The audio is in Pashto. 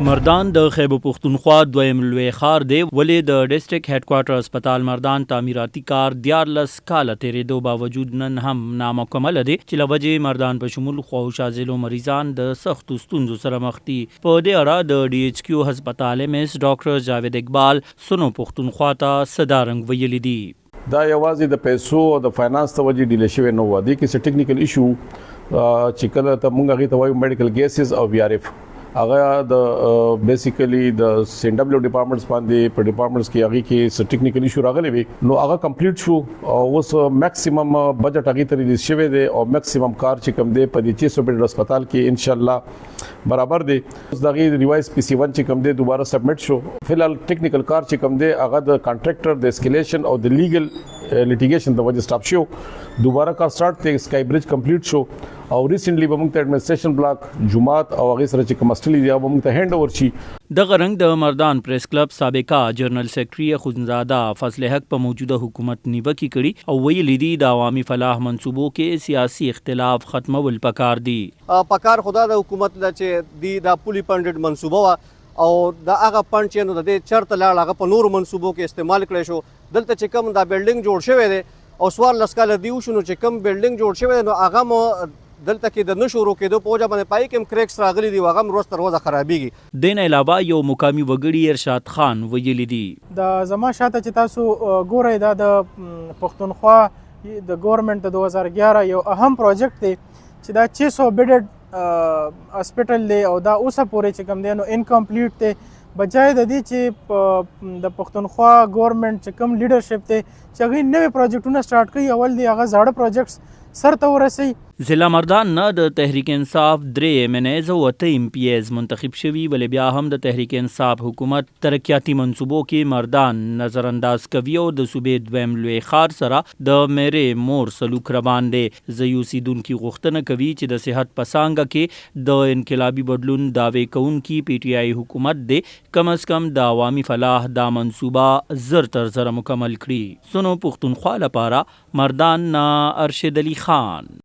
مردان د خیبر پښتونخوا دویم لوی ښار دی ولې د ډسټریکټ هډ کوارټر هسپتال مردان تعمیراتي کار 14 کاله تیرېدو باوجود نن هم نامکمل دی چې له وجې مردان په شمول خواوشازلو مریضان د سختو ستونزو سره مخ دي. په دې اړه د ډي ایچ کیو هسپتال مس ډاکټر جاوید اقبال سنو پښتونخوا ته صدارنګ ویلي دي. دا یوازې د پیسو او د فاینانس ته وجې ډیلې شوی نه و. دې کې څه ټیکنیکل ایشو چې کله ته مونږ هغې ته وایو میډیکل ګیسز او وی آر ایف هغه د بیسیکلی د سین ډبلیو ډپارټمنټس باندې په ډپارټمنټس کې هغه کې څه ټیکنیکل ایشو راغلی وي نو هغه کمپلیټ شو او اوس میکسیمم بجټ هغه ته ریلیز شوی دی او میکسیمم کار چې کوم دی په دې 600 بیډ هسپتال کې ان شاء الله برابر دی. اوس دغه ریوایز پی سی 1 چې کوم دی دوباره سبمټ شو. فلحال ټیکنیکل کار چې کوم دی هغه د کانټریکټر د اسکیلیشن او د لیګل لیټیګیشن د وجه سټاپ شو. دوباره کار سٹارټ دی. سکای برج کمپلیټ شو او ریسنټلی به موږ ته ایڈمنسټریشن بلاک جمعات او هغه سره چې کوم استلی دی به موږ ته هند اوور شي. د غرنګ د مردان پریس کلب سابقہ جنرال سیکرټری خزنزاده فضل حق په موجوده حکومت نیوکه کړي او ویلي دي د عوامي فلاح منصوبو کې سیاسي اختلاف ختمول پکار دي. پکار خدا د حکومت د چې دی د پولی فندډ منصوبه وا او د هغه فند چې نو د چرته لاړ هغه په نور منصوبو کې استعمال کړی شو. دلته چې کوم دا بلډینګ جوړ شوی دی او سوال لسکاله دیو شنو چې کوم بلډینګ جوړ شوی نو هغه مو دلته کې د نشو روکېدو په وجه باندې پای کې کریکس راغلي دي هغه روز تر ورځې خرابېږي. دین علاوه یو مقامي وګړي ارشاد خان ویلي دي د زما شاته چې تاسو ګورئ دا د پښتونخوا د ګورنمنت د 2011 یو اهم پروجیکټ دی چې دا 600 بیډډ هسپټل دی او دا اوسه پورې چې کوم دی نو انکمپلیټ دی. بجای د دې چې د پښتونخوا ګورنمنت چې کوم لیډرشپ دی چې هغوی نوې پروجیکټونه سټارټ کړي اول دی هغه زاړه پروجیکټس سر ته ورسوي. ضلع مردان نه د تحریک انصاف 3 MNAs او 8 MPs منتخب شوي ولې بیا هم د تحریک انصاف حکومت ترقیاتي منصوبو کې مردان نظر انداز کوي او د صوبې دویم لوی ښار سره د میرې مور سلوک روان دی. زه اوسیدونکي غوښتنه کوي چې د صحت په څانګه کې د انقلابي بدلون دعوې کوونکي پی ټی آی حکومت دی کم از کم د عوامي فلاح دا منصوبه زر تر زره مکمل کړي. سنو پښتونخوا لپاره مردان نه ارشد علي خان.